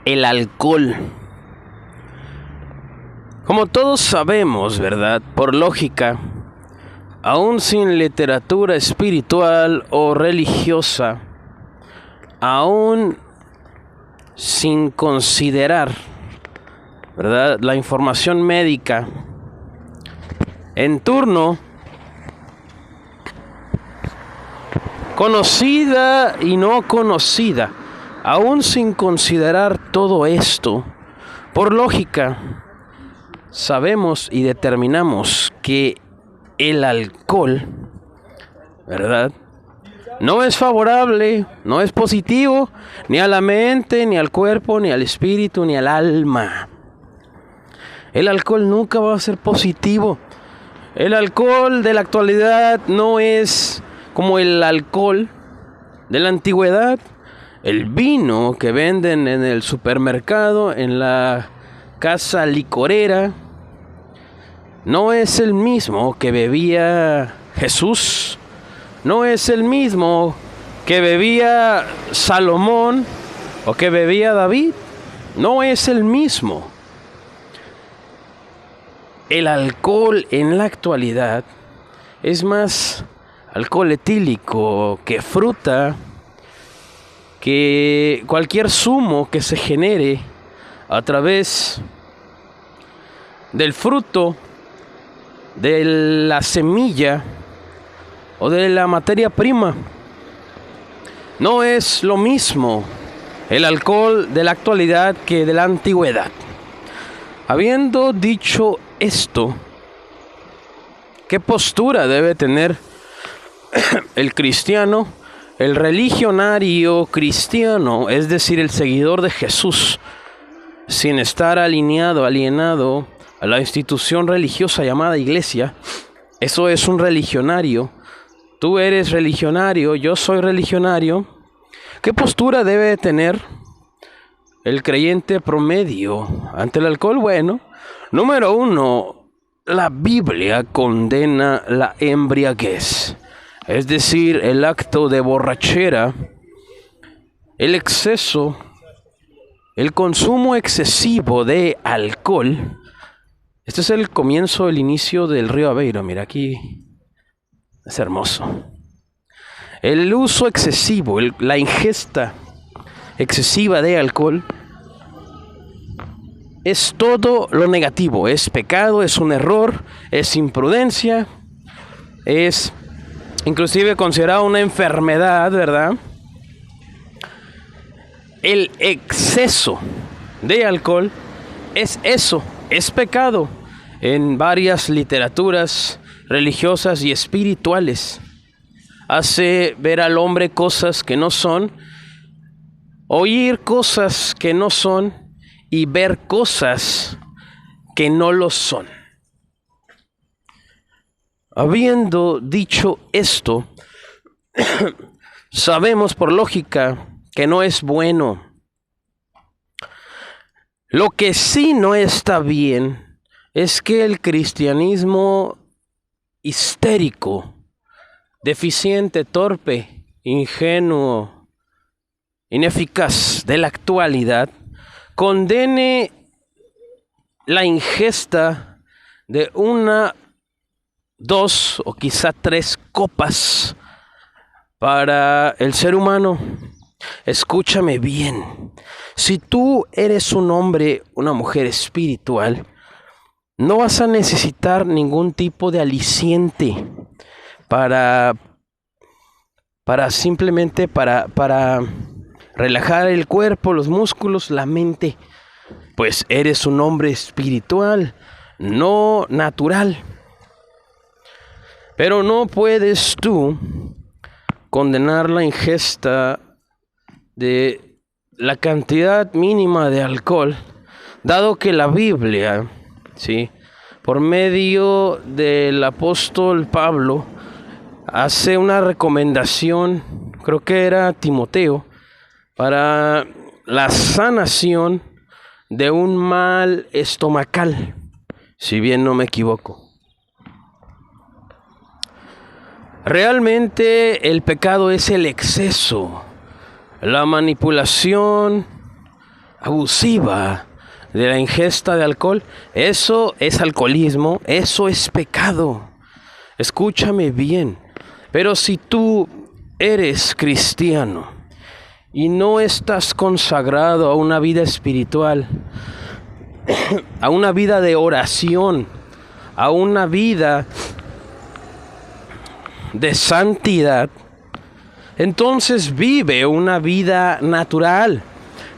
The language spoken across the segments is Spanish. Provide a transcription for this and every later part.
El alcohol. Como todos sabemos, ¿verdad? Por lógica, aún sin literatura espiritual o religiosa, aún sin considerar, ¿verdad?, la información médica en turno, conocida y no conocida, aún sin considerar todo esto, por lógica, sabemos y determinamos que el alcohol, ¿verdad?, no es favorable, no es positivo, ni a la mente, ni al cuerpo, ni al espíritu, ni al alma. El alcohol nunca va a ser positivo. El alcohol de la actualidad no es como el alcohol de la antigüedad. El vino que venden en el supermercado, en la casa licorera, no es el mismo que bebía Jesús. No es el mismo que bebía Salomón o que bebía David. No es el mismo. El alcohol en la actualidad es más alcohol etílico que fruta, que cualquier zumo que se genere a través del fruto, de la semilla o de la materia prima. No es lo mismo el alcohol de la actualidad que de la antigüedad. Habiendo dicho esto, ¿qué postura debe tener el cristiano, el religionario cristiano, es decir, el seguidor de Jesús, sin estar alienado a la institución religiosa llamada iglesia? Eso es un religionario. Tú eres religionario, yo soy religionario. ¿Qué postura debe tener el creyente promedio ante el alcohol? Bueno, número uno, la Biblia condena la embriaguez, es decir, el acto de borrachera, el exceso, el consumo excesivo de alcohol. Este es el comienzo, el inicio del río Aveiro. Mira, aquí es hermoso. El uso excesivo, la ingesta excesiva de alcohol es todo lo negativo. Es pecado, es un error, es imprudencia, es inclusive considerado una enfermedad, ¿verdad? El exceso de alcohol es eso, es pecado en varias literaturas religiosas y espirituales. Hace ver al hombre cosas que no son, oír cosas que no son y ver cosas que no lo son. Habiendo dicho esto, sabemos por lógica que no es bueno. Lo que sí no está bien es que el cristianismo histérico, deficiente, torpe, ingenuo, ineficaz de la actualidad, condene la ingesta de una, dos o quizá tres copas para el ser humano. Escúchame bien. Si tú eres un hombre, una mujer espiritual, no vas a necesitar ningún tipo de aliciente para simplemente para relajar el cuerpo, los músculos, la mente. Pues eres un hombre espiritual, no natural. Pero no puedes tú condenar la ingesta de la cantidad mínima de alcohol, dado que la Biblia, ¿sí?, por medio del apóstol Pablo, hace una recomendación, creo que era Timoteo, para la sanación de un mal estomacal, si bien no me equivoco. Realmente el pecado es el exceso, la manipulación, abusiva de la ingesta de alcohol, eso es alcoholismo, eso es pecado. Escúchame bien. Pero si tú eres cristiano y no estás consagrado a una vida espiritual, a una vida de oración, a una vida de santidad, entonces vive una vida natural.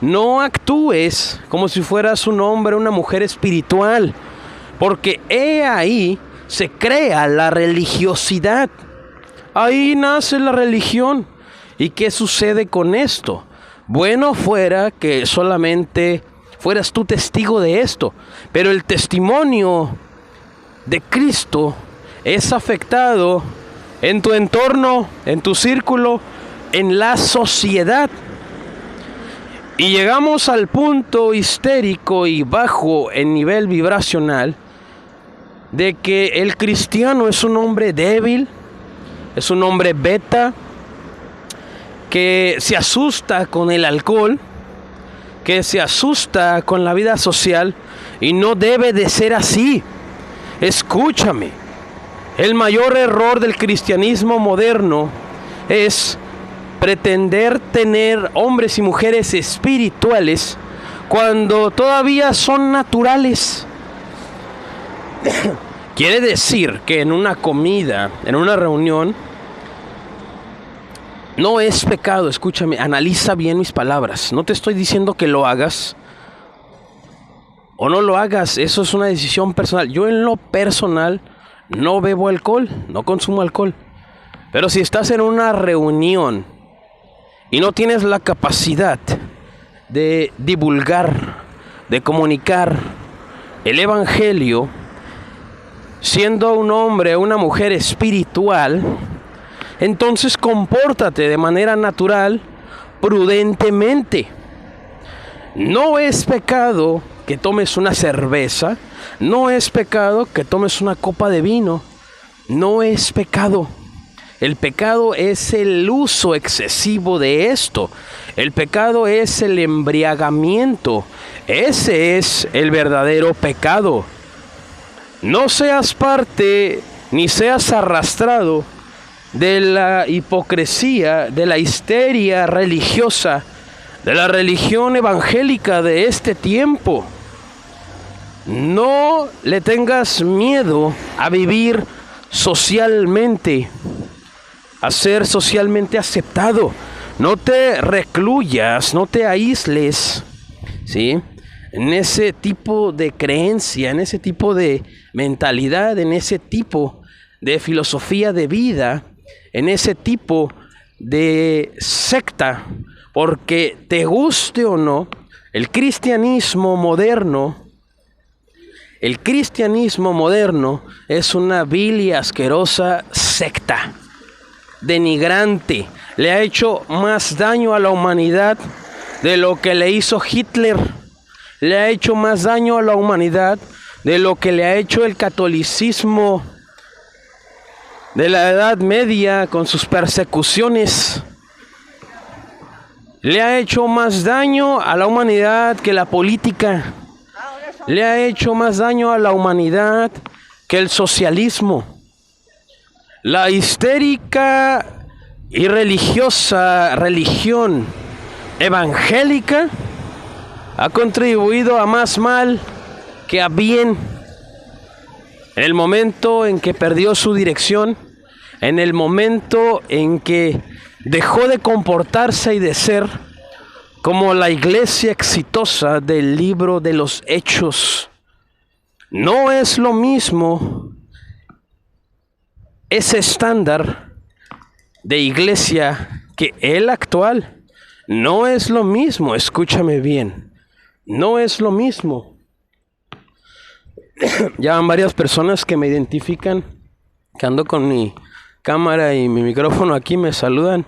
No actúes como si fueras un hombre o una mujer espiritual, porque ahí se crea la religiosidad. Ahí nace la religión. ¿Y qué sucede con esto? Bueno fuera que solamente fueras tú testigo de esto, pero el testimonio de Cristo es afectado en tu entorno, en tu círculo, en la sociedad. Y llegamos al punto histérico y bajo en nivel vibracional de que el cristiano es un hombre débil, es un hombre beta, que se asusta con el alcohol, que se asusta con la vida social, y no debe de ser así. Escúchame, el mayor error del cristianismo moderno es pretender tener hombres y mujeres espirituales cuando todavía son naturales. Quiere decir que en una comida, en una reunión, no es pecado. Escúchame, analiza bien mis palabras. No te estoy diciendo que lo hagas o no lo hagas, eso es una decisión personal. Yo en lo personal no bebo alcohol, no consumo alcohol. Pero si estás en una reunión y no tienes la capacidad de divulgar, de comunicar el evangelio, siendo un hombre o una mujer espiritual, entonces compórtate de manera natural, prudentemente. No es pecado que tomes una cerveza, no es pecado que tomes una copa de vino, no es pecado. El pecado es el uso excesivo de esto. El pecado es el embriagamiento. Ese es el verdadero pecado. No seas parte ni seas arrastrado de la hipocresía, de la histeria religiosa, de la religión evangélica de este tiempo. No le tengas miedo a vivir socialmente, a ser socialmente aceptado. No te recluyas, no te aísles, ¿sí?, en ese tipo de creencia, en ese tipo de mentalidad, en ese tipo de filosofía de vida, en ese tipo de secta, porque te guste o no, el cristianismo moderno es una vil y asquerosa secta, denigrante. Le ha hecho más daño a la humanidad de lo que le hizo Hitler. Le ha hecho más daño a la humanidad de lo que le ha hecho el catolicismo de la Edad Media con sus persecuciones. Le ha hecho más daño a la humanidad que la política. Le ha hecho más daño a la humanidad que el socialismo. La histérica y religiosa religión evangélica ha contribuido a más mal que a bien. En el momento en que perdió su dirección, en el momento en que dejó de comportarse y de ser como la iglesia exitosa del libro de los Hechos. No es lo mismo ese estándar de iglesia que el actual. No es lo mismo, escúchame bien. No es lo mismo. Ya van varias personas que me identifican, que ando con mi cámara y mi micrófono aquí, me saludan.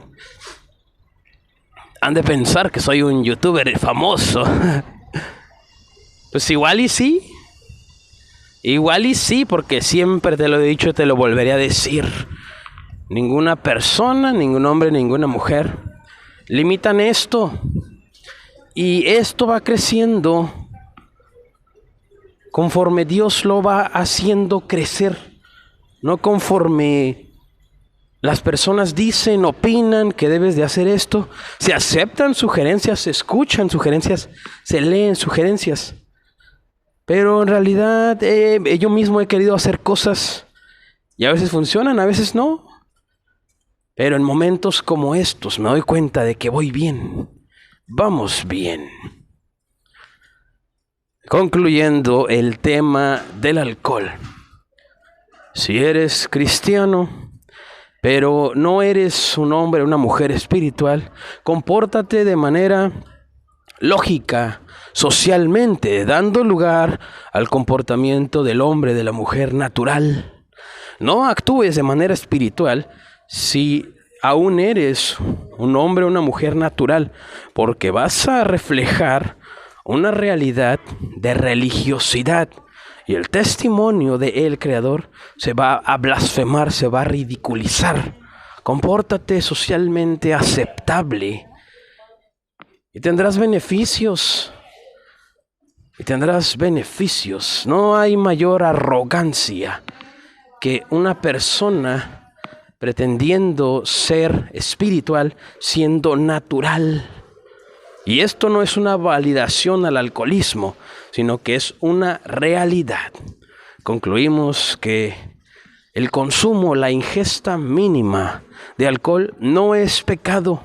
Han de pensar que soy un youtuber famoso. Pues igual y sí, porque siempre te lo he dicho y te lo volveré a decir. Ninguna persona, ningún hombre, ninguna mujer limitan esto. Y esto va creciendo conforme Dios lo va haciendo crecer, no conforme las personas dicen, opinan que debes de hacer esto. Se aceptan sugerencias, se escuchan sugerencias, se leen sugerencias. Pero en realidad yo mismo he querido hacer cosas y a veces funcionan, a veces no. Pero en momentos como estos me doy cuenta de que voy bien, vamos bien. Concluyendo el tema del alcohol. Si eres cristiano, pero no eres un hombre o una mujer espiritual, compórtate de manera lógica, socialmente, dando lugar al comportamiento del hombre, de la mujer natural. No actúes de manera espiritual si aún eres un hombre o una mujer natural, porque vas a reflejar una realidad de religiosidad y el testimonio de el Creador se va a blasfemar, se va a ridiculizar. Compórtate socialmente aceptable y tendrás beneficios. No hay mayor arrogancia que una persona pretendiendo ser espiritual siendo natural. Y esto no es una validación al alcoholismo, sino que es una realidad. Concluimos que el consumo, la ingesta mínima de alcohol no es pecado.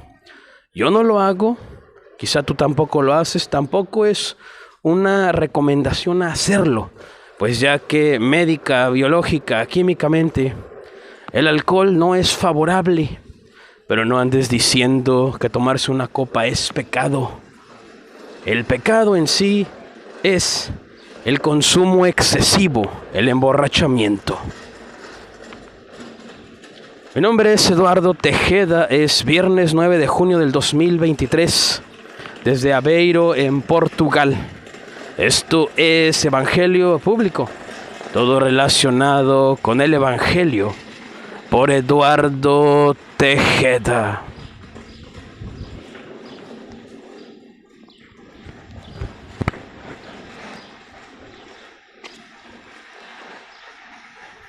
Yo no lo hago, quizá tú tampoco lo haces, tampoco es una recomendación a hacerlo, pues ya que médica, biológica, químicamente, el alcohol no es favorable. Pero no andes diciendo que tomarse una copa es pecado. El pecado en sí es el consumo excesivo, el emborrachamiento. Mi nombre es Eduardo Tejeda, es viernes 9 de junio del 2023, desde Aveiro, en Portugal. Esto es Evangelio Público, todo relacionado con el Evangelio, por Eduardo Tejeda.